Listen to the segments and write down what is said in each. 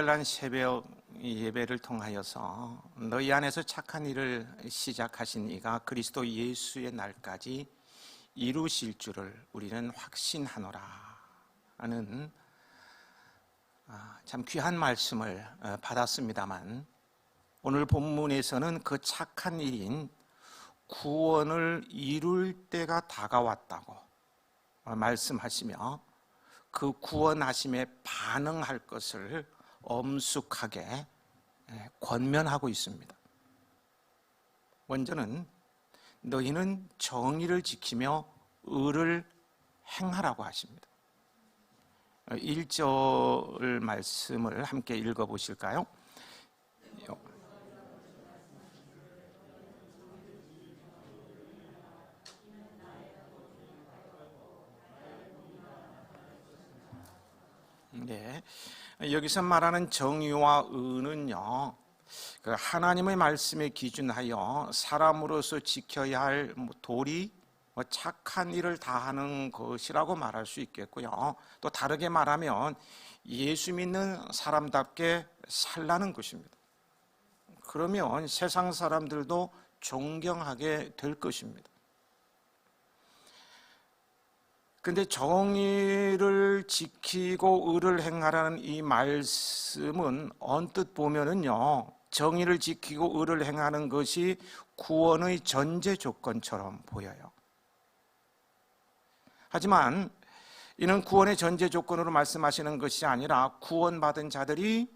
특별한 새벽 예배를 통하여서 너희 안에서 착한 일을 시작하신 이가 그리스도 예수의 날까지 이루실 줄을 우리는 확신하노라 하는 참 귀한 말씀을 받았습니다만, 오늘 본문에서는 그 착한 일인 구원을 이룰 때가 다가왔다고 말씀하시며 그 구원하심에 반응할 것을 엄숙하게 권면하고 있습니다. 먼저는 너희는 정의를 지키며 의를 행하라고 하십니다. 1절 말씀을 함께 읽어보실까요? 네, 여기서 말하는 정의와 의는요, 그 하나님의 말씀에 기준하여 사람으로서 지켜야 할 도리, 착한 일을 다하는 것이라고 말할 수 있겠고요. 또 다르게 말하면 예수 믿는 사람답게 살라는 것입니다. 그러면 세상 사람들도 존경하게 될 것입니다. 근데 정의를 지키고 의를 행하라는 이 말씀은 언뜻 보면은요, 정의를 지키고 의를 행하는 것이 구원의 전제 조건처럼 보여요. 하지만 이는 구원의 전제 조건으로 말씀하시는 것이 아니라 구원받은 자들이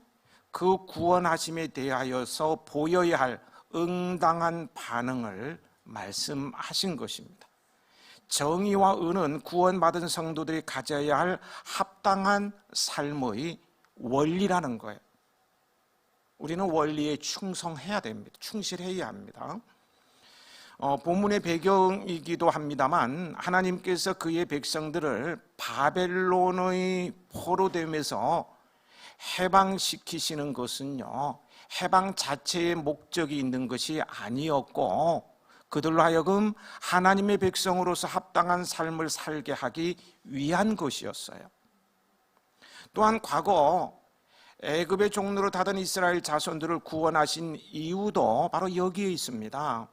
그 구원하심에 대하여서 보여야 할 응당한 반응을 말씀하신 것입니다. 정의와 의는 구원받은 성도들이 가져야 할 합당한 삶의 원리라는 거예요. 우리는 원리에 충성해야 됩니다. 충실해야 합니다. 본문의 배경이기도 합니다만, 하나님께서 그의 백성들을 바벨론의 포로됨에서 해방시키시는 것은요, 해방 자체의 목적이 있는 것이 아니었고, 그들로 하여금 하나님의 백성으로서 합당한 삶을 살게 하기 위한 것이었어요. 또한 과거 애굽의 종로로 타던 이스라엘 자손들을 구원하신 이유도 바로 여기에 있습니다.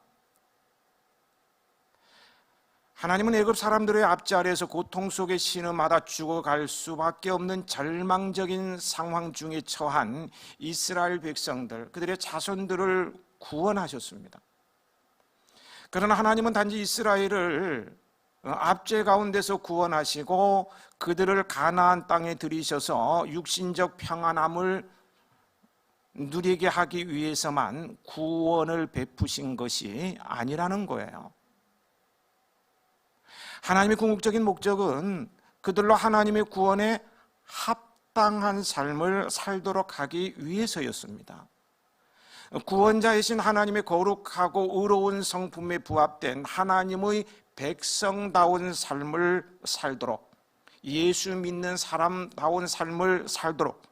하나님은 애굽 사람들의 앞자리에서 고통 속에 신음하다 죽어갈 수밖에 없는 절망적인 상황 중에 처한 이스라엘 백성들, 그들의 자손들을 구원하셨습니다. 그러나 하나님은 단지 이스라엘을 압제 가운데서 구원하시고 그들을 가나안 땅에 들이셔서 육신적 평안함을 누리게 하기 위해서만 구원을 베푸신 것이 아니라는 거예요. 하나님의 궁극적인 목적은 그들로 하나님의 구원에 합당한 삶을 살도록 하기 위해서였습니다. 구원자이신 하나님의 거룩하고 의로운 성품에 부합된 하나님의 백성다운 삶을 살도록, 예수 믿는 사람다운 삶을 살도록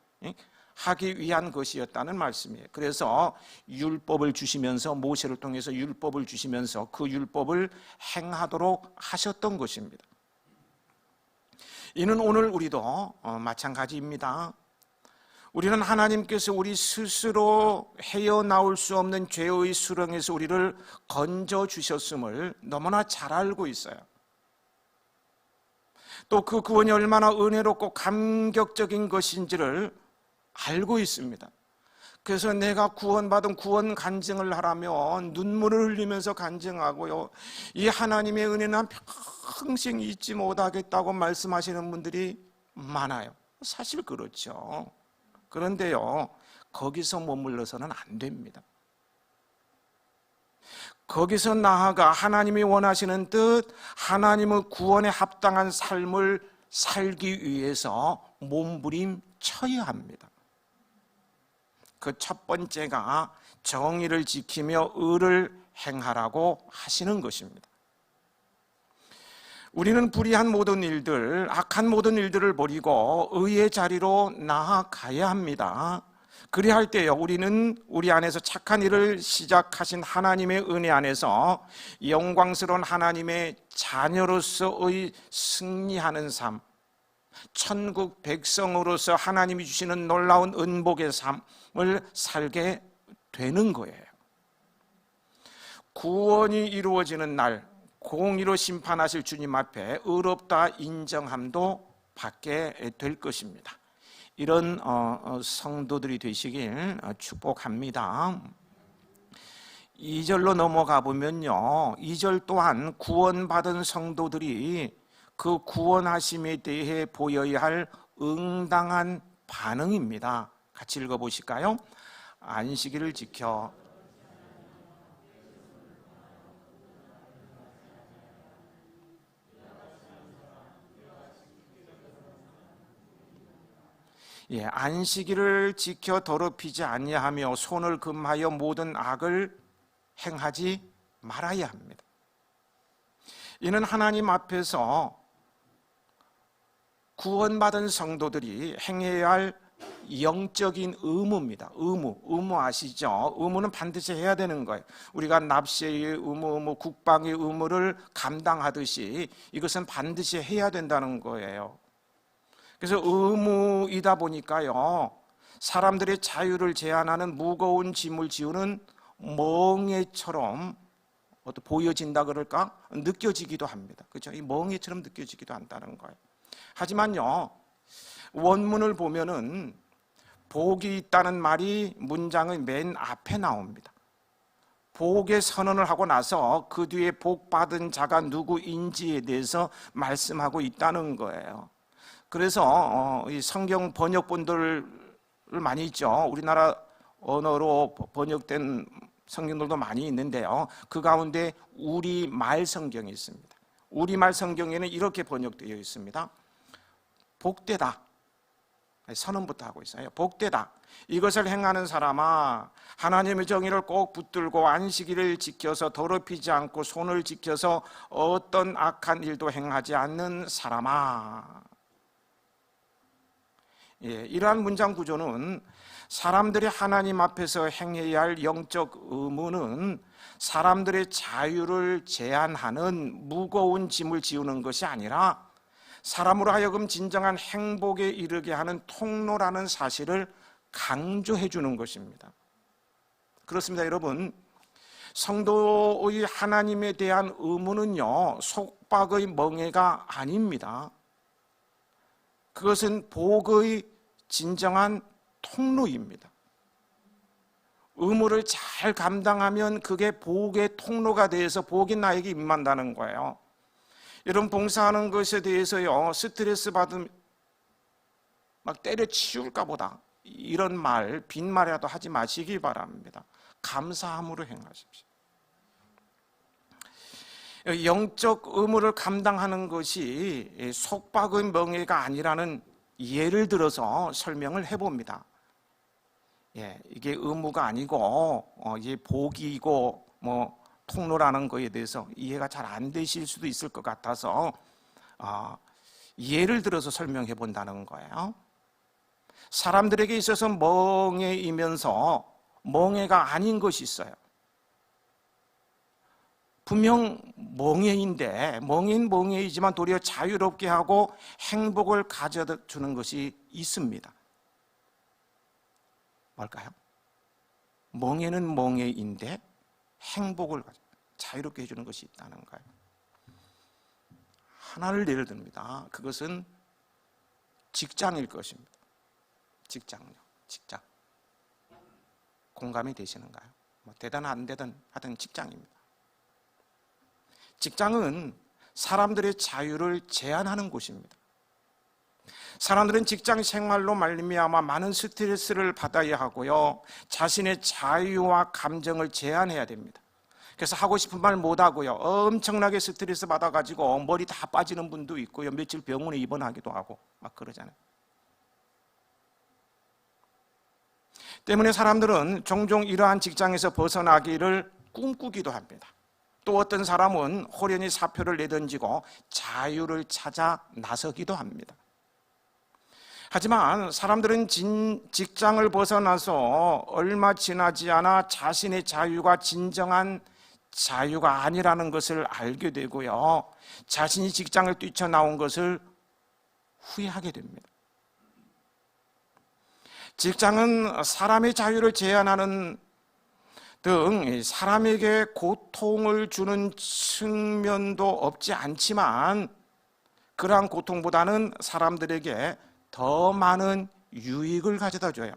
하기 위한 것이었다는 말씀이에요. 그래서 율법을 주시면서, 모세를 통해서 율법을 주시면서 그 율법을 행하도록 하셨던 것입니다. 이는 오늘 우리도 마찬가지입니다. 우리는 하나님께서 우리 스스로 헤어나올 수 없는 죄의 수렁에서 우리를 건져주셨음을 너무나 잘 알고 있어요. 또 그 구원이 얼마나 은혜롭고 감격적인 것인지를 알고 있습니다. 그래서 내가 구원받은 구원 간증을 하라면 눈물을 흘리면서 간증하고요, 이 하나님의 은혜는 평생 잊지 못하겠다고 말씀하시는 분들이 많아요. 사실 그렇죠. 그런데요, 거기서 머물러서는 안 됩니다. 거기서 나아가 하나님이 원하시는 뜻, 하나님의 구원에 합당한 삶을 살기 위해서 몸부림쳐야 합니다. 그 첫 번째가 정의를 지키며 의를 행하라고 하시는 것입니다. 우리는 불의한 모든 일들, 악한 모든 일들을 버리고 의의 자리로 나아가야 합니다. 그리할 때요, 우리는 우리 안에서 착한 일을 시작하신 하나님의 은혜 안에서 영광스러운 하나님의 자녀로서의 승리하는 삶, 천국 백성으로서 하나님이 주시는 놀라운 은복의 삶을 살게 되는 거예요. 구원이 이루어지는 날, 공의로 심판하실 주님 앞에 의롭다 인정함도 받게 될 것입니다. 이런 성도들이 되시길 축복합니다. 2절로 넘어가 보면요, 2절 또한 구원받은 성도들이 그 구원하심에 대해 보여야 할 응당한 반응입니다. 같이 읽어보실까요? 안식일을 지켜 안식일을 지켜 더럽히지 아니하며 손을 금하여 모든 악을 행하지 말아야 합니다. 이는 하나님 앞에서 구원받은 성도들이 행해야 할 영적인 의무입니다. 의무 아시죠? 의무는 반드시 해야 되는 거예요. 우리가 납세의 의무, 국방의 의무를 감당하듯이 이것은 반드시 해야 된다는 거예요. 그래서 의무이다 보니까요, 사람들의 자유를 제한하는 무거운 짐을 지우는 멍에처럼 보여진다 그럴까? 느껴지기도 합니다. 그렇죠? 이 멍에처럼 느껴지기도 한다는 거예요. 하지만요, 원문을 보면은 복이 있다는 말이 문장의 맨 앞에 나옵니다. 복의 선언을 하고 나서 그 뒤에 복 받은 자가 누구인지에 대해서 말씀하고 있다는 거예요. 그래서 이 성경 번역본들 많이 있죠. 우리나라 언어로 번역된 성경들도 많이 있는데요, 그 가운데 우리말 성경이 있습니다. 우리말 성경에는 이렇게 번역되어 있습니다. 복되다. 선언부터 하고 있어요. 복되다. 이것을 행하는 사람아, 하나님의 정의를 꼭 붙들고 안식일을 지켜서 더럽히지 않고 손을 지켜서 어떤 악한 일도 행하지 않는 사람아. 이러한 문장 구조는 사람들이 하나님 앞에서 행해야 할 영적 의무는 사람들의 자유를 제한하는 무거운 짐을 지우는 것이 아니라 사람으로 하여금 진정한 행복에 이르게 하는 통로라는 사실을 강조해 주는 것입니다. 그렇습니다, 여러분. 성도의 하나님에 대한 의무는요, 속박의 멍에가 아닙니다. 그것은 복의 진정한 통로입니다. 의무를 잘 감당하면 그게 복의 통로가 돼서 복이 나에게 임한다는 거예요. 여러분, 봉사하는 것에 대해서요, 스트레스 받으면 막 때려치울까 보다 이런 말, 빈말이라도 하지 마시기 바랍니다. 감사함으로 행하십시오. 영적 의무를 감당하는 것이 속박의 멍에가 아니라는 예를 들어서 설명을 해봅니다. 이게 의무가 아니고 이게 복이고 통로라는 거에 대해서 이해가 잘 안 되실 수도 있을 것 같아서 예를 들어서 설명해 본다는 거예요. 사람들에게 있어서 멍에이면서 멍에가 아닌 것이 있어요. 분명 멍에인데 멍에는 멍에이지만 도리어 자유롭게 하고 행복을 가져주는 것이 있습니다. 뭘까요? 멍에는 멍에인데 행복을 자유롭게 해주는 것이 있다는 거예요. 하나를 예를 듭니다. 그것은 직장일 것입니다. 직장. 공감이 되시는가요? 되든 안 되든 하여튼 직장입니다. 직장은 사람들의 자유를 제한하는 곳입니다. 사람들은 직장 생활로 말미암아 많은 스트레스를 받아야 하고요, 자신의 자유와 감정을 제한해야 됩니다. 그래서 하고 싶은 말 못하고요, 엄청나게 스트레스 받아가지고 머리 다 빠지는 분도 있고요, 며칠 병원에 입원하기도 하고 막 그러잖아요. 때문에 사람들은 종종 이러한 직장에서 벗어나기를 꿈꾸기도 합니다. 또 어떤 사람은 호련히 사표를 내던지고 자유를 찾아 나서기도 합니다. 하지만 사람들은 직장을 벗어나서 얼마 지나지 않아 자신의 자유가 진정한 자유가 아니라는 것을 알게 되고요, 자신이 직장을 뛰쳐나온 것을 후회하게 됩니다. 직장은 사람의 자유를 제한하는 등 사람에게 고통을 주는 측면도 없지 않지만 그러한 고통보다는 사람들에게 더 많은 유익을 가져다 줘요.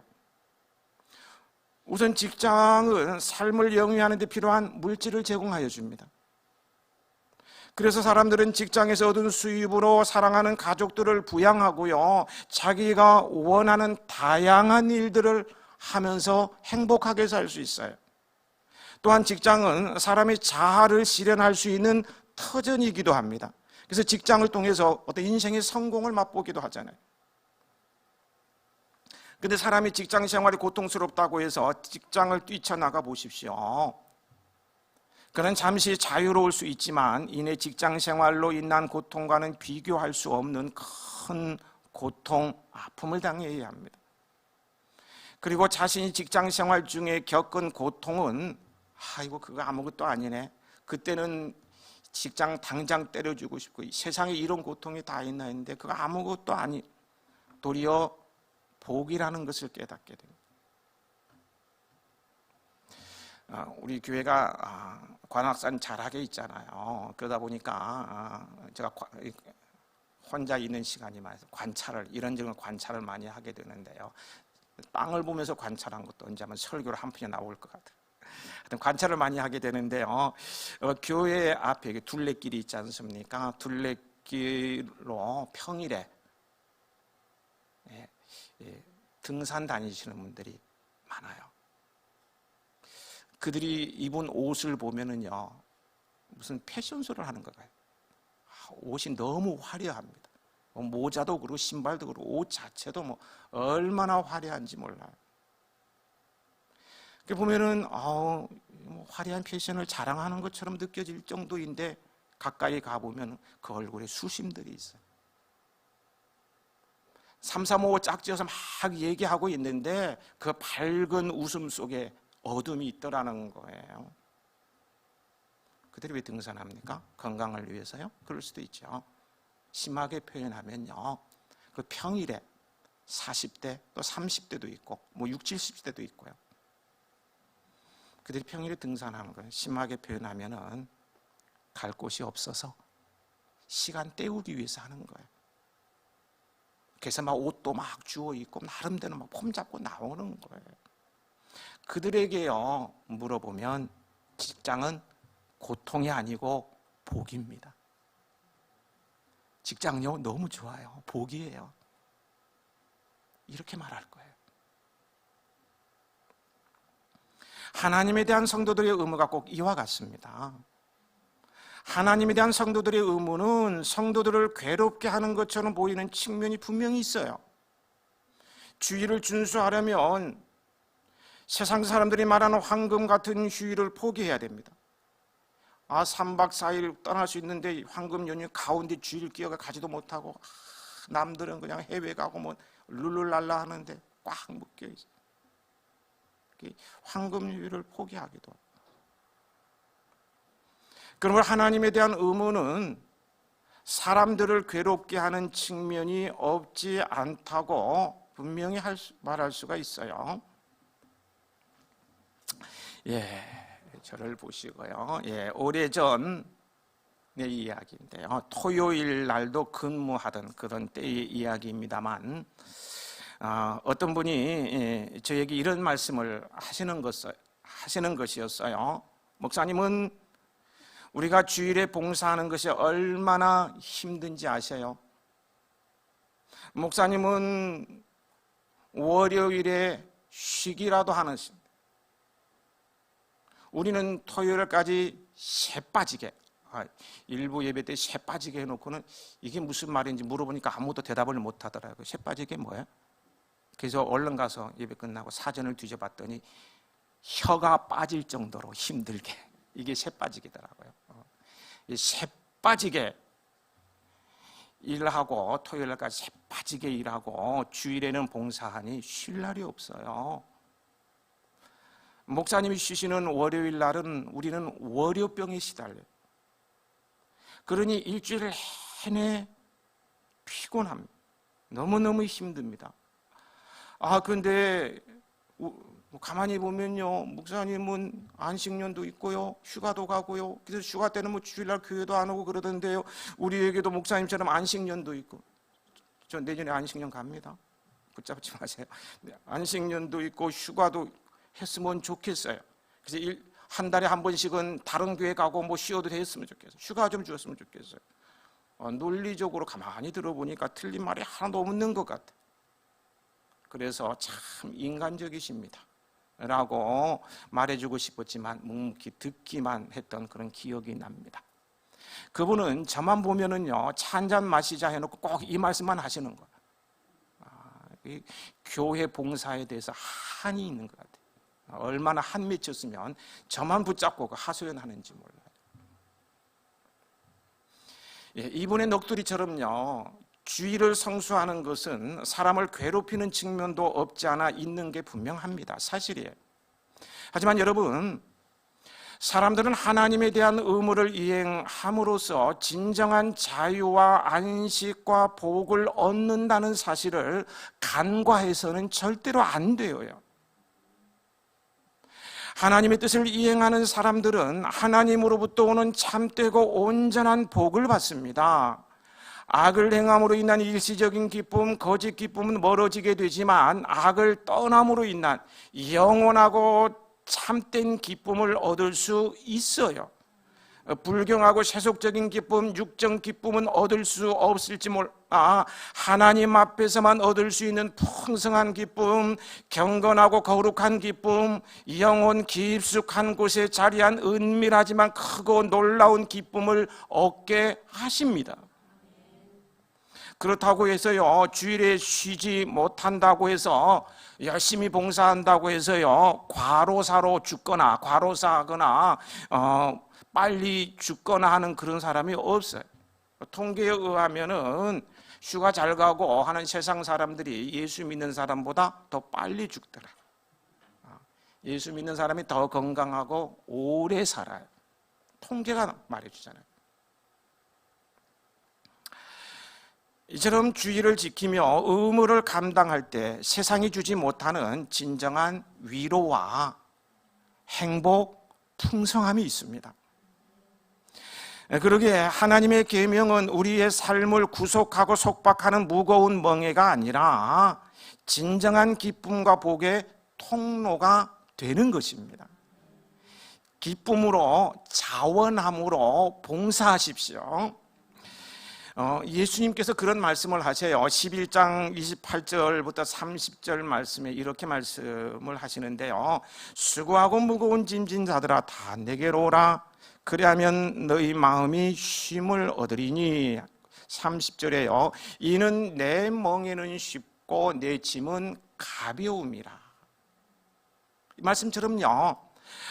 우선 직장은 삶을 영위하는 데 필요한 물질을 제공하여 줍니다. 그래서 사람들은 직장에서 얻은 수입으로 사랑하는 가족들을 부양하고요, 자기가 원하는 다양한 일들을 하면서 행복하게 살 수 있어요. 또한 직장은 사람의 자아를 실현할 수 있는 터전이기도 합니다. 그래서 직장을 통해서 어떤 인생의 성공을 맛보기도 하잖아요. 근데 사람이 직장 생활이 고통스럽다고 해서 직장을 뛰쳐나가 보십시오. 그는 잠시 자유로울 수 있지만 이내 직장 생활로 인한 고통과는 비교할 수 없는 큰 고통, 아픔을 당해야 합니다. 그리고 자신이 직장 생활 중에 겪은 고통은 아이고 그거 아무것도 아니네, 그때는 직장 당장 때려주고 싶고 세상에 이런 고통이 다 있나 했는데 그거 아무것도 아니, 도리어 복이라는 것을 깨닫게 됩니다. 우리 교회가 관악산 자락에 있잖아요. 그러다 보니까 제가 혼자 있는 시간이 많아서 관찰을, 이런저런 관찰을 많이 하게 되는데요. 땅을 보면서 관찰한 것도 언제 한번 설교를 한 편이 나올 것 같아요. 하여튼 관찰을 많이 하게 되는데요. 교회 앞에 둘레길이 있지 않습니까? 둘레길로 평일에 등산 다니시는 분들이 많아요. 그들이 입은 옷을 보면은요, 무슨 패션쇼를 하는 것 같아요. 옷이 너무 화려합니다. 모자도 그렇고 신발도 그렇고 옷 자체도 뭐 얼마나 화려한지 몰라요. 보면은 화려한 패션을 자랑하는 것처럼 느껴질 정도인데 가까이 가보면 그 얼굴에 수심들이 있어요. 335 짝지어서 막 얘기하고 있는데 그 밝은 웃음 속에 어둠이 있더라는 거예요. 그들이 왜 등산합니까? 건강을 위해서요? 그럴 수도 있죠. 심하게 표현하면요, 그 평일에 40대 또 30대도 있고 뭐 60, 70대도 있고요. 그들이 평일에 등산하는 거예요. 심하게 표현하면은 갈 곳이 없어서 시간 때우기 위해서 하는 거예요. 그래서 막 옷도 막 주워 입고 나름대로 막 폼 잡고 나오는 거예요. 그들에게요 물어보면 직장은 고통이 아니고 복입니다. 직장요 너무 좋아요. 복이에요. 이렇게 말할 거예요. 하나님에 대한 성도들의 의무가 꼭 이와 같습니다. 하나님에 대한 성도들의 의무는 성도들을 괴롭게 하는 것처럼 보이는 측면이 분명히 있어요. 주의를 준수하려면 세상 사람들이 말하는 황금 같은 휴일을 포기해야 됩니다. 3박 4일 떠날 수 있는데 황금 연휴 가운데 주일 끼어가 가지도 못하고 남들은 그냥 해외 가고 뭐 룰루랄라 하는데 꽉 묶여 있어요. 황금 휴일을 포기하기도 하고. 그러므로 하나님에 대한 의무는 사람들을 괴롭게 하는 측면이 없지 않다고 분명히 말할 수가 있어요. 저를 보시고요. 오래전의 이야기인데요. 토요일 날도 근무하던 그런 때의 이야기입니다만, 어떤 분이 저에게 이런 말씀을 하시는 것이었어요. 목사님은 우리가 주일에 봉사하는 것이 얼마나 힘든지 아세요? 목사님은 월요일에 쉬기라도 하는, 우리는 토요일까지 새 빠지게, 일부 예배 때 새 빠지게 해놓고는 이게 무슨 말인지 물어보니까 아무도 대답을 못 하더라고요. 새 빠지게 뭐예요? 그래서 얼른 가서 예배 끝나고 사전을 뒤져봤더니 혀가 빠질 정도로 힘들게, 이게 새 빠지기더라고요. 새 빠지게 일하고 토요일까지 새 빠지게 일하고 주일에는 봉사하니 쉴 날이 없어요. 목사님이 쉬시는 월요일 날은 우리는 월요병에 시달려요. 그러니 일주일 내내 피곤합니다. 너무너무 힘듭니다. 근데 가만히 보면요, 목사님은 안식년도 있고요, 휴가도 가고요. 그래서 휴가 때는 뭐 주일날 교회도 안 오고 그러던데요, 우리에게도 목사님처럼 안식년도 있고. 저 내년에 안식년 갑니다. 붙잡지 마세요. 안식년도 있고 휴가도 했으면 좋겠어요. 그래서 한 달에 한 번씩은 다른 교회 가고 뭐 쉬어도 됐으면 좋겠어요. 휴가 좀 주었으면 좋겠어요. 논리적으로 가만히 들어보니까 틀린 말이 하나도 없는 것 같아요. 그래서 참 인간적이십니다 라고 말해주고 싶었지만 묵묵히 듣기만 했던 그런 기억이 납니다. 그분은 저만 보면은요, 차 한잔 마시자 해놓고 꼭 이 말씀만 하시는 거예요. 이 교회 봉사에 대해서 한이 있는 것 같아요. 얼마나 한 맺혔으면 저만 붙잡고 하소연하는지 몰라요. 이분의 넋두리처럼요, 주의를 성수하는 것은 사람을 괴롭히는 측면도 없지 않아 있는 게 분명합니다. 사실이에요. 하지만 여러분, 사람들은 하나님에 대한 의무를 이행함으로써 진정한 자유와 안식과 복을 얻는다는 사실을 간과해서는 절대로 안 돼요. 하나님의 뜻을 이행하는 사람들은 하나님으로부터 오는 참되고 온전한 복을 받습니다. 악을 행함으로 인한 일시적인 기쁨, 거짓 기쁨은 멀어지게 되지만 악을 떠남으로 인한 영원하고 참된 기쁨을 얻을 수 있어요. 불경하고 세속적인 기쁨, 육정 기쁨은 얻을 수 없을지 몰라 하나님 앞에서만 얻을 수 있는 풍성한 기쁨, 경건하고 거룩한 기쁨, 영혼 깊숙한 곳에 자리한 은밀하지만 크고 놀라운 기쁨을 얻게 하십니다. 그렇다고 해서요, 주일에 쉬지 못한다고 해서, 열심히 봉사한다고 해서요, 과로사로 죽거나 과로사하거나 빨리 죽거나 하는 그런 사람이 없어요. 통계에 의하면은 휴가 잘 가고 하는 세상 사람들이 예수 믿는 사람보다 더 빨리 죽더라. 예수 믿는 사람이 더 건강하고 오래 살아요. 통계가 말해주잖아요. 이처럼 주의를 지키며 의무를 감당할 때 세상이 주지 못하는 진정한 위로와 행복, 풍성함이 있습니다. 그러기에 하나님의 계명은 우리의 삶을 구속하고 속박하는 무거운 멍에가 아니라 진정한 기쁨과 복의 통로가 되는 것입니다. 기쁨으로, 자원함으로 봉사하십시오. 예수님께서 그런 말씀을 하세요. 11장 28절부터 30절 말씀에 이렇게 말씀을 하시는데요, 수고하고 무거운 짐진 자들아 다 내게로 오라. 그리하면 너희 마음이 쉼을 얻으리니. 30절에요, 이는 내 멍에는 쉽고 내 짐은 가벼움이라. 이 말씀처럼요,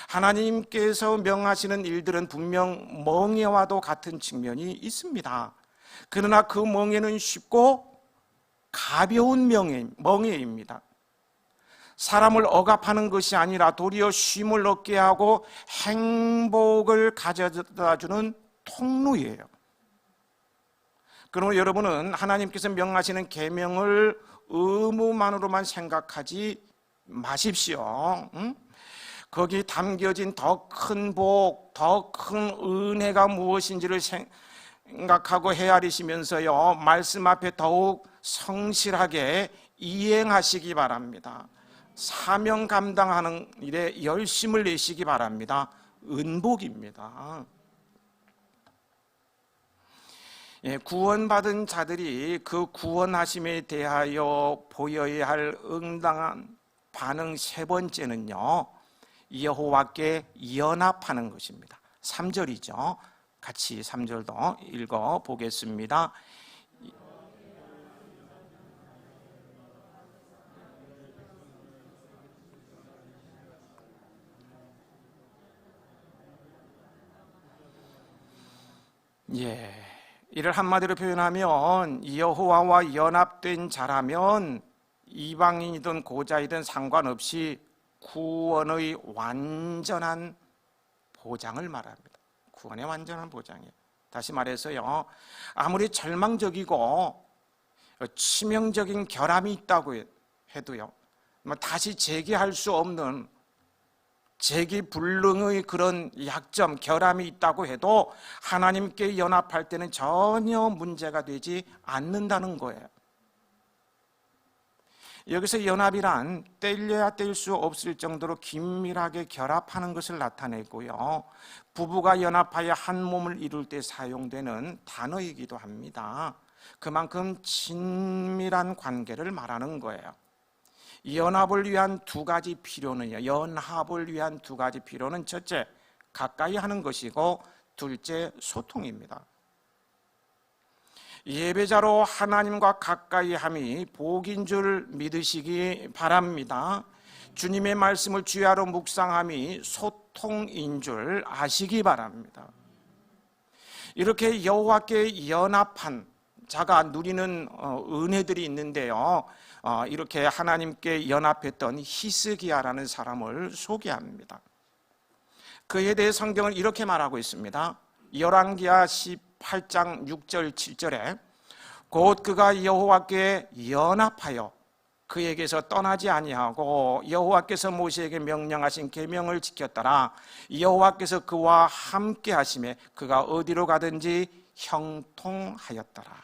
하나님께서 명하시는 일들은 분명 멍에와도 같은 측면이 있습니다. 그러나 그 멍에는 쉽고 가벼운 멍에입니다. 사람을 억압하는 것이 아니라 도리어 쉼을 얻게 하고 행복을 가져다주는 통로예요. 그러므로 여러분은 하나님께서 명하시는 계명을 의무만으로만 생각하지 마십시오. 거기 담겨진 더 큰 복, 더 큰 은혜가 무엇인지를 생각하고 헤아리시면서요, 말씀 앞에 더욱 성실하게 이행하시기 바랍니다. 사명 감당하는 일에 열심을 내시기 바랍니다. 은복입니다. 구원받은 자들이 그 구원하심에 대하여 보여야 할 응당한 반응 세 번째는요, 여호와께 연합하는 것입니다. 3절이죠. 같이 3절도 읽어보겠습니다. 이를 한마디로 표현하면 여호와와 연합된 자라면 이방인이든 고자이든 상관없이 구원의 완전한 보장을 말합니다. 구원의 완전한 보장이에요. 다시 말해서요, 아무리 절망적이고 치명적인 결함이 있다고 해도요, 다시 재기할 수 없는 재기불능의 그런 약점, 결함이 있다고 해도 하나님께 연합할 때는 전혀 문제가 되지 않는다는 거예요. 여기서 연합이란 떼려야 뗄 수 없을 정도로 긴밀하게 결합하는 것을 나타내고요, 부부가 연합하여 한 몸을 이룰 때 사용되는 단어이기도 합니다. 그만큼 친밀한 관계를 말하는 거예요. 연합을 위한 두 가지 필요는요, 연합을 위한 두 가지 필요는 첫째, 가까이 하는 것이고 둘째, 소통입니다. 예배자로 하나님과 가까이 함이 복인 줄 믿으시기 바랍니다. 주님의 말씀을 주야로 묵상함이 소통인 줄 아시기 바랍니다. 이렇게 여호와께 연합한 자가 누리는 은혜들이 있는데요, 이렇게 하나님께 연합했던 히스기야라는 사람을 소개합니다. 그에 대해 성경은 이렇게 말하고 있습니다. 열왕기하 18장 6절 7절에 곧 그가 여호와께 연합하여 그에게서 떠나지 아니하고 여호와께서 모세에게 명령하신 계명을 지켰더라. 여호와께서 그와 함께 하심에 그가 어디로 가든지 형통하였더라.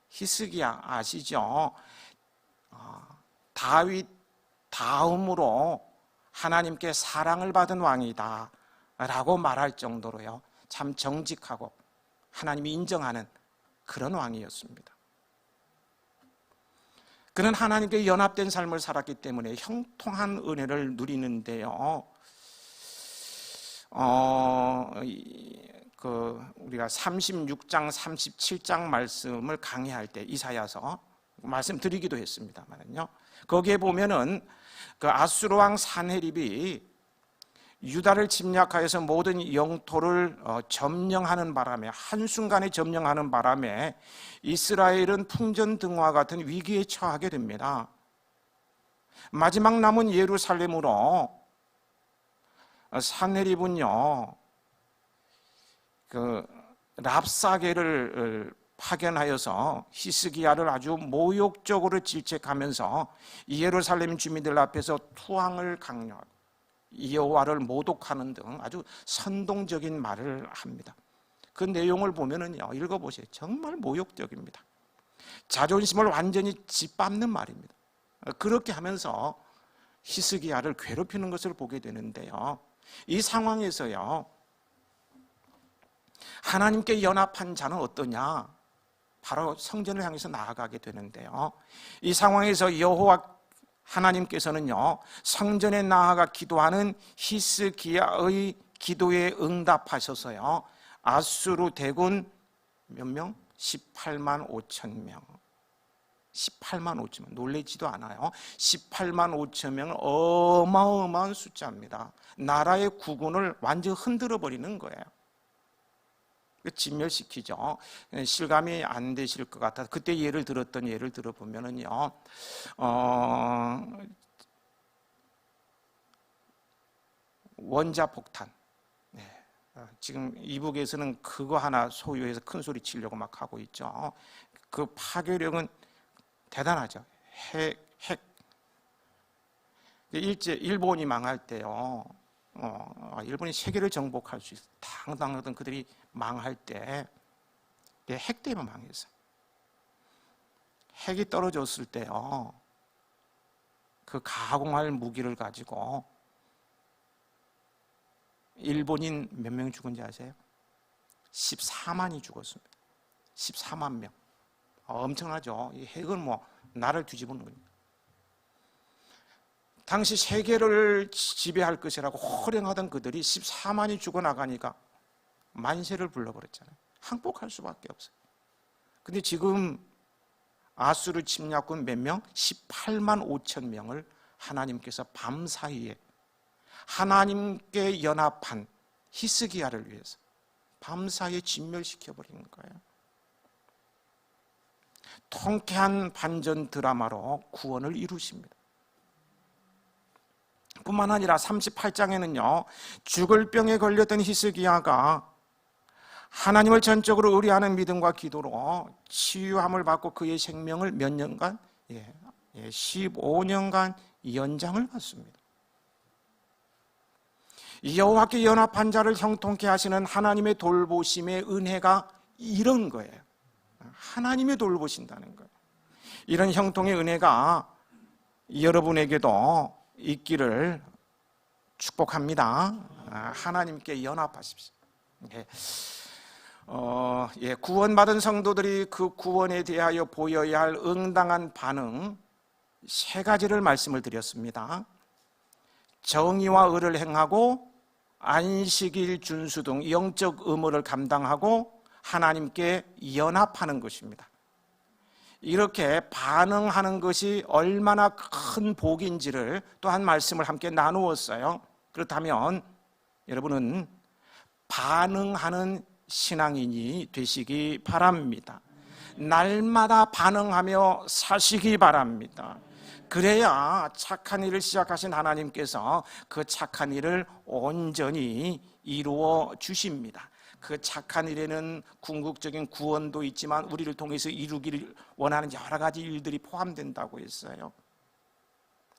히스기야 아시죠? 다윗 다음으로 하나님께 사랑을 받은 왕이다 라고 말할 정도로요, 참 정직하고 하나님이 인정하는 그런 왕이었습니다. 그는 하나님께 연합된 삶을 살았기 때문에 형통한 은혜를 누리는데요, 우리가 36장 37장 말씀을 강의할 때 이사야서 말씀드리기도 했습니다만요, 거기에 보면은 그 아수르 왕 산헤립이 유다를 침략하여서 모든 영토를 점령하는 바람에, 한순간에 점령하는 바람에 이스라엘은 풍전등화 같은 위기에 처하게 됩니다. 마지막 남은 예루살렘으로 산헤립은요, 그 랍사게를 파견하여서 히스기야를 아주 모욕적으로 질책하면서 예루살렘 주민들 앞에서 투항을 강요하고 여호와를 모독하는 등 아주 선동적인 말을 합니다. 그 내용을 보면은요, 읽어보세요. 정말 모욕적입니다. 자존심을 완전히 짓밟는 말입니다. 그렇게 하면서 히스기야를 괴롭히는 것을 보게 되는데요, 이 상황에서요, 하나님께 연합한 자는 어떠냐? 바로 성전을 향해서 나아가게 되는데요, 이 상황에서 여호와 하나님께서는요, 성전에 나아가 기도하는 히스기야의 기도에 응답하셔서요, 아수르 대군 몇 명? 18만 5천 명. 18만 5천 명. 놀라지도 않아요. 18만 5천 명은 어마어마한 숫자입니다. 나라의 국운을 완전히 흔들어 버리는 거예요. 진멸시키죠. 실감이 안 되실 것 같아서 그때 예를 들어보면은요, 원자 폭탄. 네. 지금 이북에서는 그거 하나 소유해서 큰 소리 치려고 막 하고 있죠. 그 파괴력은 대단하죠. 핵. 일본이 망할 때요, 일본이 세계를 정복할 수 있어 당당하던 그들이 망할 때 핵 때문에 망했어요. 핵이 떨어졌을 때요, 그 가공할 무기를 가지고 일본인 몇 명 죽은지 아세요? 14만이 죽었습니다. 14만 명. 엄청나죠. 이 핵은 뭐 나를 뒤집는 거니까. 당시 세계를 지배할 것이라고 호령하던 그들이 14만이 죽어나가니까 만세를 불러버렸잖아요. 항복할 수밖에 없어요. 근데 지금 아수르 침략군 몇 명? 18만 5천 명을 하나님께서 밤사이에 하나님께 연합한 히스기야를 위해서 밤사이에 진멸시켜버리는 거예요. 통쾌한 반전 드라마로 구원을 이루십니다. 뿐만 아니라 38장에는요, 죽을 병에 걸렸던 히스기야가 하나님을 전적으로 의뢰하는 믿음과 기도로 치유함을 받고 그의 생명을 몇 년간? 15년간 연장을 받습니다. 여호와께 연합한 자를 형통케 하시는 하나님의 돌보심의 은혜가 이런 거예요. 하나님이 돌보신다는 거예요. 이런 형통의 은혜가 여러분에게도 있기를 축복합니다. 하나님께 연합하십시오. 구원받은 성도들이 그 구원에 대하여 보여야 할 응당한 반응 세 가지를 말씀을 드렸습니다. 정의와 의를 행하고 안식일 준수 등 영적 의무를 감당하고 하나님께 연합하는 것입니다. 이렇게 반응하는 것이 얼마나 큰 복인지를 또 한 말씀을 함께 나누었어요. 그렇다면 여러분은 반응하는 신앙인이 되시기 바랍니다. 날마다 반응하며 사시기 바랍니다. 그래야 착한 일을 시작하신 하나님께서 그 착한 일을 온전히 이루어 주십니다. 그 착한 일에는 궁극적인 구원도 있지만 우리를 통해서 이루기를 원하는 여러 가지 일들이 포함된다고 했어요.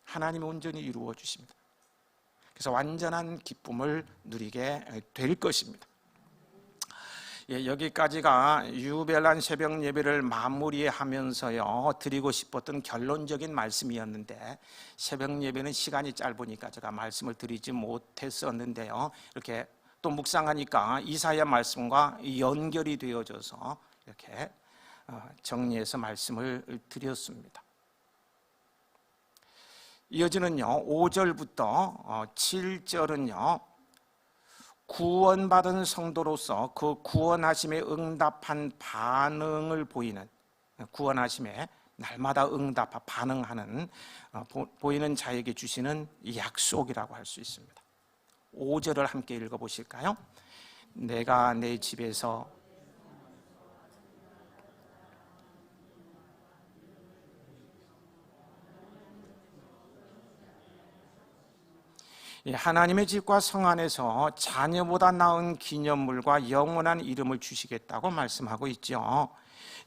하나님이 온전히 이루어 주십니다. 그래서 완전한 기쁨을 누리게 될 것입니다. 여기까지가 유별난 새벽 예배를 마무리하면서요 드리고 싶었던 결론적인 말씀이었는데, 새벽 예배는 시간이 짧으니까 제가 말씀을 드리지 못했었는데요, 이렇게 또 묵상하니까 이사야 말씀과 연결이 되어져서 이렇게 정리해서 말씀을 드렸습니다. 이어지는요 5절부터 7절은요 구원받은 성도로서 그 구원하심에 응답한 반응을 보이는, 구원하심에 날마다 응답하 반응하는 보이는 자에게 주시는 약속이라고 할 수 있습니다. 5절을 함께 읽어보실까요? 내가 내 집에서 하나님의 집과 성 안에서 자녀보다 나은 기념물과 영원한 이름을 주시겠다고 말씀하고 있죠.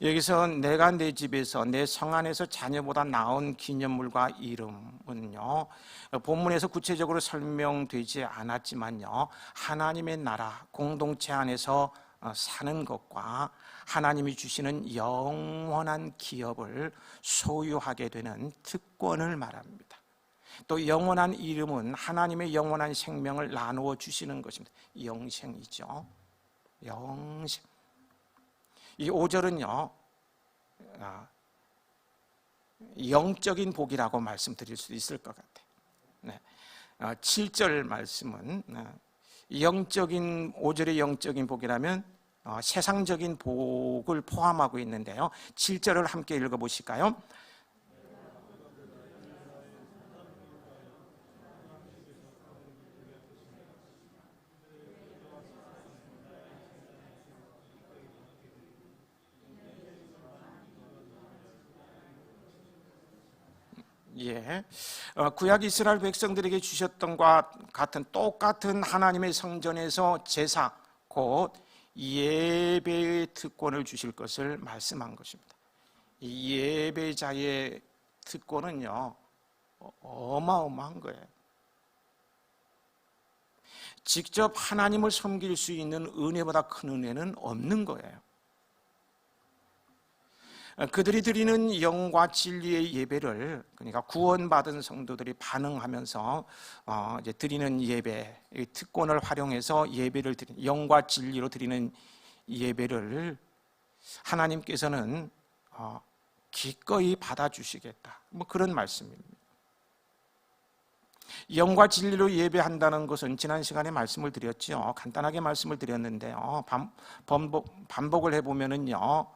여기서 내가 내 집에서 내 성 안에서 자녀보다 나은 기념물과 이름은요 본문에서 구체적으로 설명되지 않았지만요 하나님의 나라 공동체 안에서 사는 것과 하나님이 주시는 영원한 기업을 소유하게 되는 특권을 말합니다. 또 영원한 이름은 하나님의 영원한 생명을 나누어 주시는 것입니다. 영생이죠. 영생. 이 5절은요 영적인 복이라고 말씀드릴 수 있을 것 같아요. 7절 말씀은 영적인, 5절의 영적인 복이라면 세상적인 복을 포함하고 있는데요 7절을 함께 읽어보실까요? 구약 이스라엘 백성들에게 주셨던 것과 같은 똑같은 하나님의 성전에서 제사, 곧 예배의 특권을 주실 것을 말씀한 것입니다. 이 예배자의 특권은요 어마어마한 거예요. 직접 하나님을 섬길 수 있는 은혜보다 큰 은혜는 없는 거예요. 그들이 드리는 영과 진리의 예배를, 그러니까 구원받은 성도들이 반응하면서 이제 드리는 예배, 특권을 활용해서 예배를 드리는, 영과 진리로 드리는 예배를 하나님께서는 기꺼이 받아주시겠다, 뭐 그런 말씀입니다. 영과 진리로 예배한다는 것은 지난 시간에 말씀을 드렸죠. 간단하게 말씀을 드렸는데요. 반복을 해보면은요,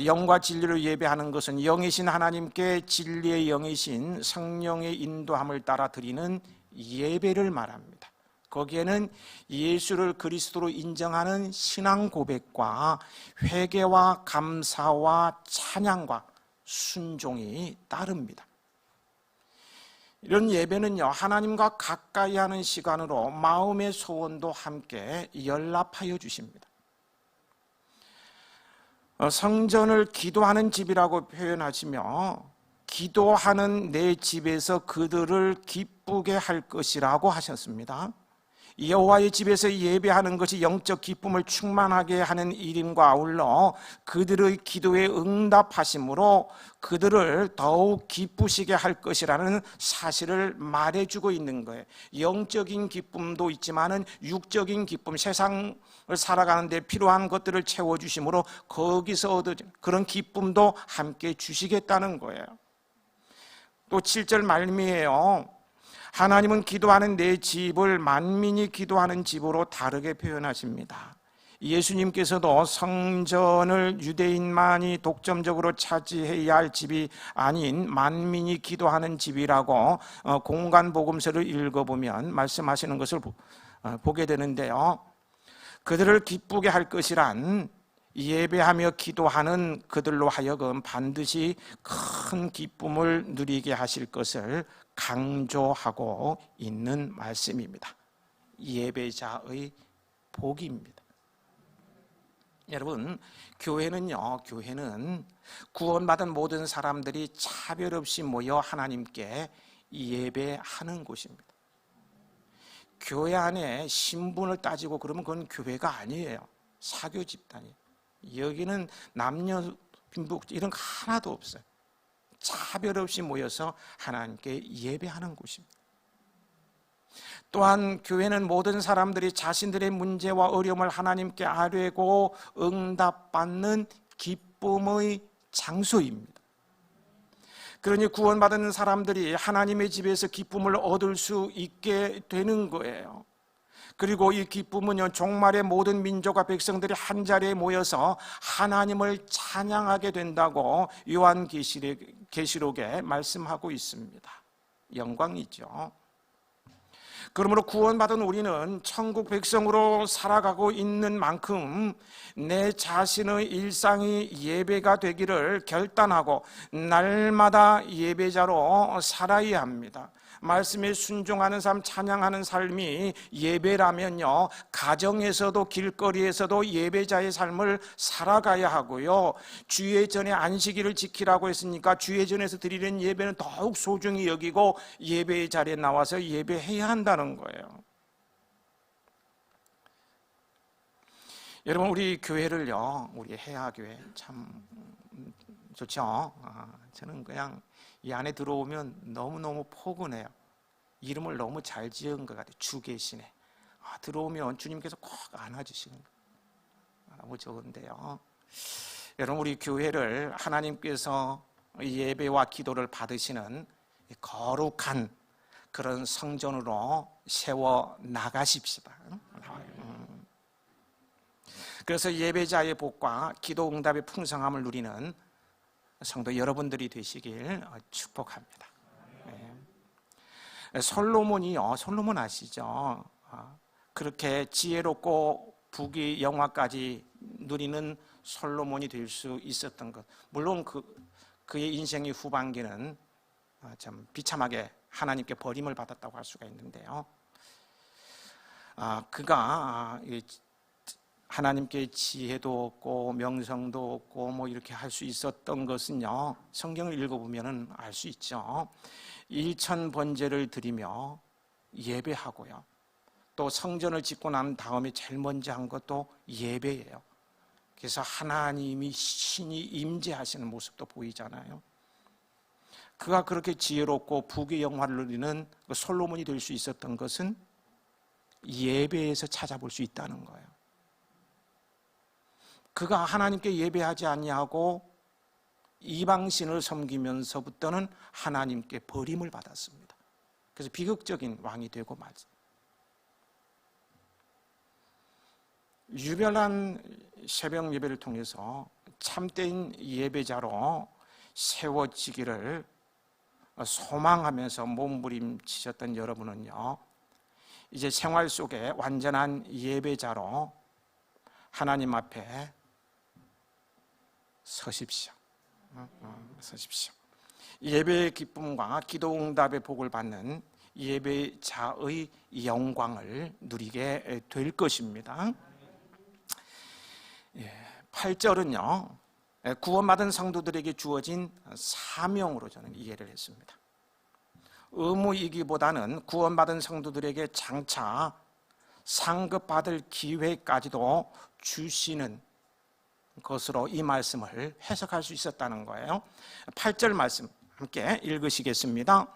영과 진리로 예배하는 것은 영이신 하나님께 진리의 영이신 성령의 인도함을 따라 드리는 예배를 말합니다. 거기에는 예수를 그리스도로 인정하는 신앙 고백과 회개와 감사와 찬양과 순종이 따릅니다. 이런 예배는요 하나님과 가까이 하는 시간으로 마음의 소원도 함께 연락하여 주십니다. 성전을 기도하는 집이라고 표현하시며 기도하는 내 집에서 그들을 기쁘게 할 것이라고 하셨습니다. 여호와의 집에서 예배하는 것이 영적 기쁨을 충만하게 하는 일임과 아울러 그들의 기도에 응답하심으로 그들을 더욱 기쁘시게 할 것이라는 사실을 말해주고 있는 거예요. 영적인 기쁨도 있지만은 육적인 기쁨, 세상을 살아가는 데 필요한 것들을 채워주심으로 거기서 얻은 그런 기쁨도 함께 주시겠다는 거예요. 또 7절 말미에요, 하나님은 기도하는 내 집을 만민이 기도하는 집으로 다르게 표현하십니다. 예수님께서도 성전을 유대인만이 독점적으로 차지해야 할 집이 아닌 만민이 기도하는 집이라고 공간복음서를 읽어보면 말씀하시는 것을 보게 되는데요, 그들을 기쁘게 할 것이란 예배하며 기도하는 그들로 하여금 반드시 큰 기쁨을 누리게 하실 것을 강조하고 있는 말씀입니다. 예배자의 복입니다. 여러분, 교회는 구원받은 모든 사람들이 차별 없이 모여 하나님께 예배하는 곳입니다. 교회 안에 신분을 따지고 그러면 그건 교회가 아니에요. 사교 집단이에요. 여기는 남녀 빈부 이런 거 하나도 없어요. 차별 없이 모여서 하나님께 예배하는 곳입니다. 또한 교회는 모든 사람들이 자신들의 문제와 어려움을 하나님께 아뢰고 응답받는 기쁨의 장소입니다. 그러니 구원받은 사람들이 하나님의 집에서 기쁨을 얻을 수 있게 되는 거예요. 그리고 이 기쁨은요, 종말의 모든 민족과 백성들이 한자리에 모여서 하나님을 찬양하게 된다고 요한계시록에 말씀하고 있습니다. 영광이죠. 그러므로 구원받은 우리는 천국 백성으로 살아가고 있는 만큼 내 자신의 일상이 예배가 되기를 결단하고 날마다 예배자로 살아야 합니다. 말씀에 순종하는 삶, 찬양하는 삶이 예배라면요, 가정에서도 길거리에서도 예배자의 삶을 살아가야 하고요, 주의 전에 안식일을 지키라고 했으니까 주의 전에서 드리는 예배는 더욱 소중히 여기고 예배의 자리에 나와서 예배해야 한다는 거예요. 여러분, 우리 교회를요, 우리 해야교회 참 좋죠. 저는 그냥 이 안에 들어오면 너무너무 포근해요. 이름을 너무 잘 지은 것 같아요. 주 계시네. 들어오면 주님께서 꼭 안아주시는 거예요. 너무 좋은데요. 여러분, 우리 교회를 하나님께서 예배와 기도를 받으시는 거룩한 그런 성전으로 세워 나가십시다. 그래서 예배자의 복과 기도 응답의 풍성함을 누리는 성도 여러분들이 되시길 축복합니다. 네. 솔로몬 아시죠? 그렇게 지혜롭고 부귀 영화까지 누리는 솔로몬이 될 수 있었던 것, 물론 그의 인생의 후반기는 참 비참하게 하나님께 버림을 받았다고 할 수가 있는데요, 그가 하나님께 지혜도 없고 명성도 없고 뭐 이렇게 할 수 있었던 것은요, 성경을 읽어보면 알 수 있죠. 일천번제를 드리며 예배하고요, 또 성전을 짓고 난 다음에 제일 먼저 한 것도 예배예요. 그래서 하나님이 신이 임재하시는 모습도 보이잖아요. 그가 그렇게 지혜롭고 부귀 영화를 누리는 솔로몬이 될 수 있었던 것은 예배에서 찾아볼 수 있다는 거예요. 그가 하나님께 예배하지 아니하고 이방신을 섬기면서부터는 하나님께 버림을 받았습니다. 그래서 비극적인 왕이 되고 말죠. 유별난 새벽 예배를 통해서 참된 예배자로 세워지기를 소망하면서 몸부림치셨던 여러분은요, 이제 생활 속에 완전한 예배자로 하나님 앞에 서십시오. 서십시오. 예배의 기쁨과 기도 응답의 복을 받는 예배자의 영광을 누리게 될 것입니다. 8절은요, 구원받은 성도들에게 주어진 사명으로 저는 이해를 했습니다. 의무이기보다는 구원받은 성도들에게 장차 상급받을 기회까지도 주시는 것으로 이 말씀을 해석할 수 있었다는 거예요. 8절 말씀 함께 읽으시겠습니다.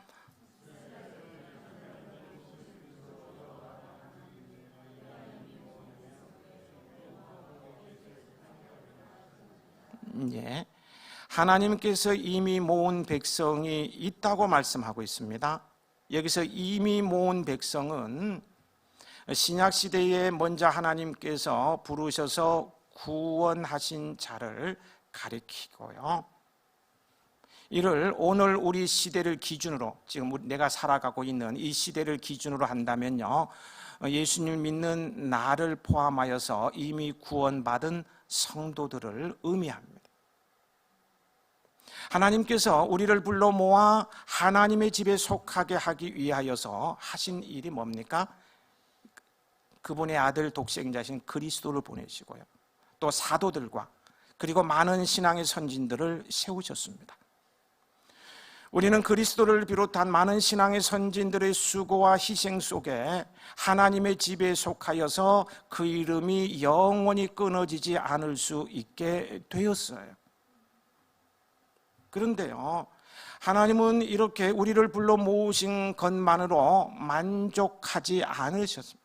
예, 하나님께서 이미 모은 백성이 있다고 말씀하고 있습니다. 여기서 이미 모은 백성은 신약시대에 먼저 하나님께서 부르셔서 구원하신 자를 가리키고요, 이를 오늘 우리 시대를 기준으로, 지금 내가 살아가고 있는 이 시대를 기준으로 한다면요, 예수님 믿는 나를 포함하여서 이미 구원받은 성도들을 의미합니다. 하나님께서 우리를 불러 모아 하나님의 집에 속하게 하기 위하여서 하신 일이 뭡니까? 그분의 아들 독생자신 그리스도를 보내시고요, 또 사도들과 그리고 많은 신앙의 선진들을 세우셨습니다. 우리는 그리스도를 비롯한 많은 신앙의 선진들의 수고와 희생 속에 하나님의 집에 속하여서 그 이름이 영원히 끊어지지 않을 수 있게 되었어요. 그런데요, 하나님은 이렇게 우리를 불러 모으신 것만으로 만족하지 않으셨습니다.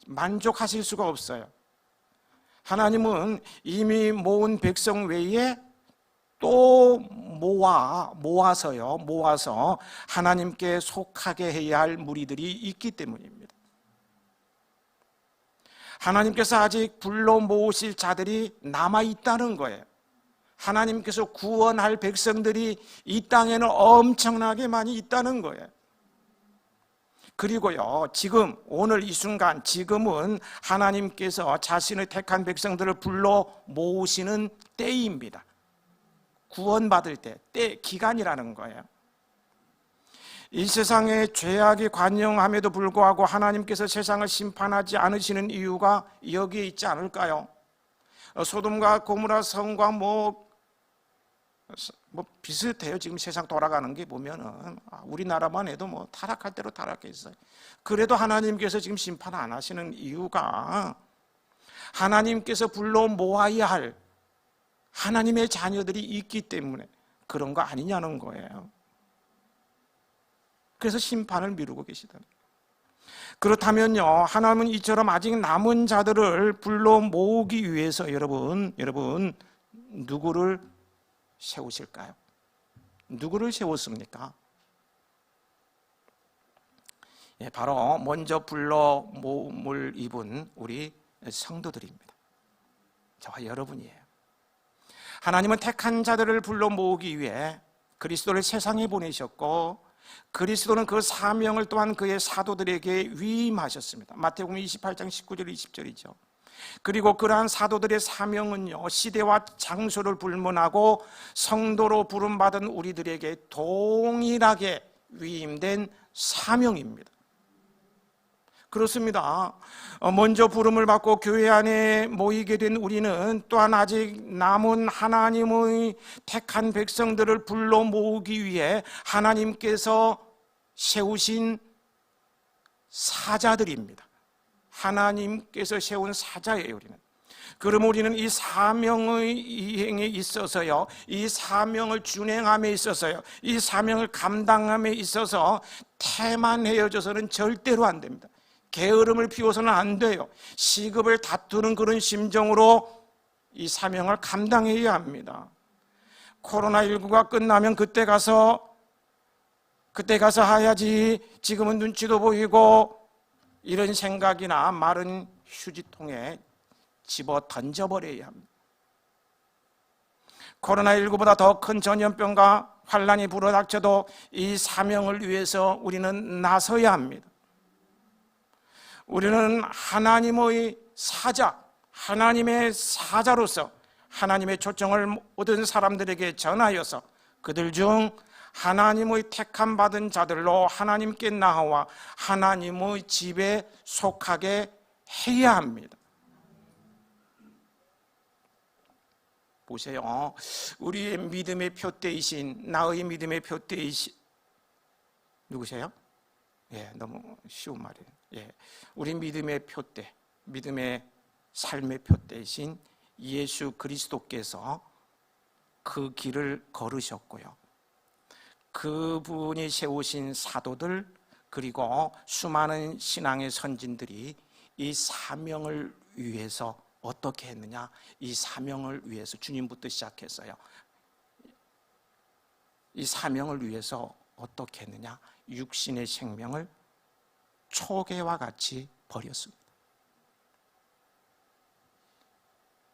만족하실 수가 없어요. 하나님은 이미 모은 백성 외에 또 모아서 하나님께 속하게 해야 할 무리들이 있기 때문입니다. 하나님께서 아직 불러 모으실 자들이 남아 있다는 거예요. 하나님께서 구원할 백성들이 이 땅에는 엄청나게 많이 있다는 거예요. 그리고요, 지금 오늘 이 순간 지금은 하나님께서 자신의 택한 백성들을 불러 모으시는 때입니다. 구원받을 때 기간이라는 거예요. 이 세상에 죄악이 관영함에도 불구하고 하나님께서 세상을 심판하지 않으시는 이유가 여기에 있지 않을까요? 소돔과 고모라 성과 뭐 비슷해요. 지금 세상 돌아가는 게 보면은 우리나라만 해도 뭐 타락할 대로 타락했어요. 그래도 하나님께서 지금 심판 안 하시는 이유가 하나님께서 불러 모아야 할 하나님의 자녀들이 있기 때문에 그런 거 아니냐는 거예요. 그래서 심판을 미루고 계시다는 거예요. 그렇다면요, 하나님은 이처럼 아직 남은 자들을 불러 모으기 위해서 여러분 누구를 세우실까요? 누구를 세웠습니까? 예, 바로 먼저 불러 모음을 입은 우리 성도들입니다. 저와 여러분이에요. 하나님은 택한 자들을 불러 모으기 위해 그리스도를 세상에 보내셨고, 그리스도는 그 사명을 또한 그의 사도들에게 위임하셨습니다. 마태복음 28장 19절 20절이죠. 그리고 그러한 사도들의 사명은요, 시대와 장소를 불문하고 성도로 부름받은 우리들에게 동일하게 위임된 사명입니다. 그렇습니다. 먼저 부름을 받고 교회 안에 모이게 된 우리는 또한 아직 남은 하나님의 택한 백성들을 불러 모으기 위해 하나님께서 세우신 사자들입니다. 하나님께서 세운 사자예요, 우리는. 그럼 우리는 이 사명의 이행에 있어서요, 이 사명을 준행함에 있어서요, 이 사명을 감당함에 있어서 태만해져서는 절대로 안 됩니다. 게으름을 피워서는 안 돼요. 시급을 다투는 그런 심정으로 이 사명을 감당해야 합니다. 코로나19가 끝나면 그때 가서 해야지, 지금은 눈치도 보이고, 이런 생각이나 마른 휴지통에 집어 던져버려야 합니다. 코로나19보다 더 큰 전염병과 환란이 불어닥쳐도 이 사명을 위해서 우리는 나서야 합니다. 우리는 하나님의 사자, 하나님의 사자로서 하나님의 초청을 모든 사람들에게 전하여서 그들 중 하나님의 택함 받은 자들로 하나님께 나아와 하나님의 집에 속하게 해야 합니다. 보세요. 우리의 믿음의 표대이신, 나의 믿음의 표대이신, 누구세요? 예, 너무 쉬운 말이에요. 예, 우리 믿음의 표대, 믿음의 삶의 표대이신 예수 그리스도께서 그 길을 걸으셨고요. 그분이 세우신 사도들, 그리고 수많은 신앙의 선진들이 이 사명을 위해서 어떻게 했느냐? 이 사명을 위해서 주님부터 시작했어요. 이 사명을 위해서 어떻게 했느냐? 육신의 생명을 초계와 같이 버렸습니다.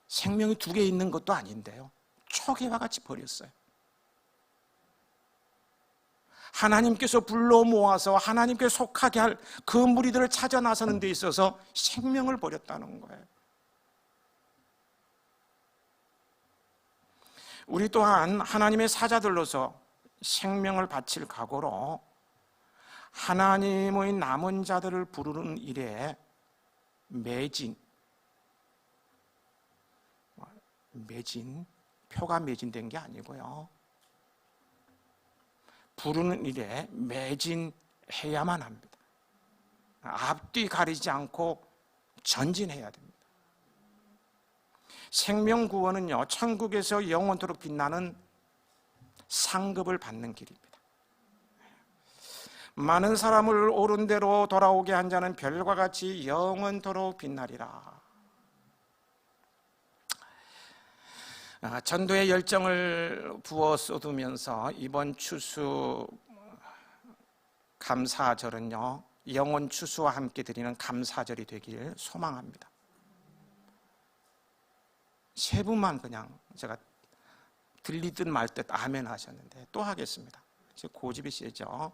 생명이 두 개 있는 것도 아닌데요, 초계와 같이 버렸어요. 하나님께서 불러 모아서 하나님께 속하게 할 그 무리들을 찾아 나서는 데 있어서 생명을 버렸다는 거예요. 우리 또한 하나님의 사자들로서 생명을 바칠 각오로 하나님의 남은 자들을 부르는 일에 표가 매진된 게 아니고요, 부르는 일에 매진해야만 합니다. 앞뒤 가리지 않고 전진해야 됩니다. 생명구원은요, 천국에서 영원토록 빛나는 상급을 받는 길입니다. 많은 사람을 옳은 대로 돌아오게 한 자는 별과 같이 영원토록 빛나리라. 전도의 열정을 부어 쏟으면서 이번 추수 감사절은요, 영혼 추수와 함께 드리는 감사절이 되길 소망합니다. 세 분만 그냥 제가 들리듯 말듯 아멘 하셨는데 또 하겠습니다. 고집이 세죠.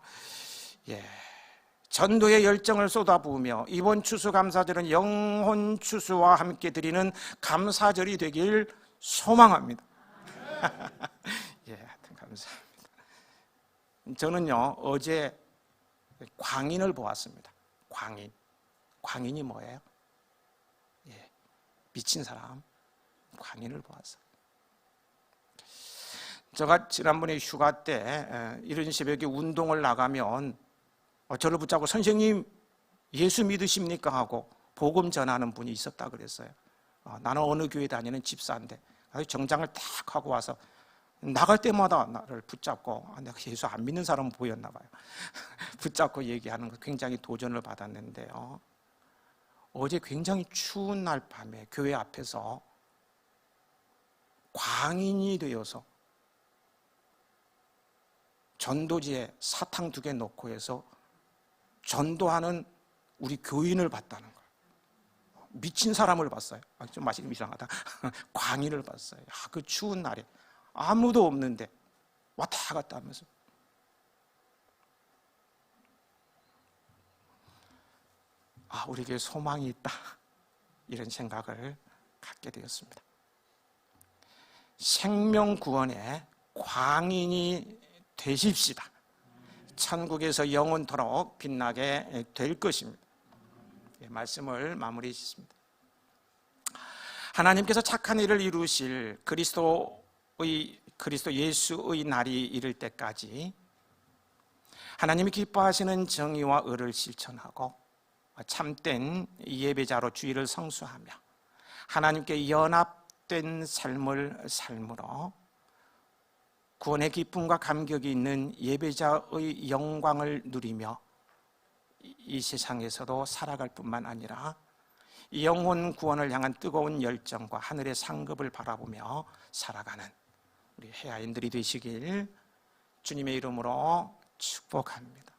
예. 전도의 열정을 쏟아부으며 이번 추수 감사절은 영혼 추수와 함께 드리는 감사절이 되길 소망합니다. 예, 하여튼 감사합니다. 저는요, 어제 광인을 보았습니다. 광인이 뭐예요? 예, 미친 사람. 광인을 보았어요. 제가 지난번에 휴가 때 이른 새벽에 운동을 나가면 저를 붙잡고 선생님 예수 믿으십니까? 하고 복음 전하는 분이 있었다 그랬어요. 나는 어느 교회 다니는 집사인데 정장을 딱 하고 와서 나갈 때마다 나를 붙잡고, 내가 예수 안 믿는 사람은 보였나 봐요. 붙잡고 얘기하는 거 굉장히 도전을 받았는데요, 어제 굉장히 추운 날 밤에 교회 앞에서 광인이 되어서 전도지에 사탕 2개 놓고 해서 전도하는 우리 교인을 봤다는 거예요. 미친 사람을 봤어요. 좀 맛이 이상하다. 광인을 봤어요. 그 추운 날에 아무도 없는데 왔다 갔다 하면서. 우리에게 소망이 있다, 이런 생각을 갖게 되었습니다. 생명구원의 광인이 되십시다. 천국에서 영원토록 빛나게 될 것입니다. 말씀을 마무리 짓습니다. 하나님께서 착한 일을 이루실 그리스도 예수의 날이 이를 때까지 하나님이 기뻐하시는 정의와 의를 실천하고 참된 예배자로 주의를 성수하며 하나님께 연합된 삶을 삶으로 구원의 기쁨과 감격이 있는 예배자의 영광을 누리며 이 세상에서도 살아갈 뿐만 아니라 영혼 구원을 향한 뜨거운 열정과 하늘의 상급을 바라보며 살아가는 우리 해아인들이 되시길 주님의 이름으로 축복합니다.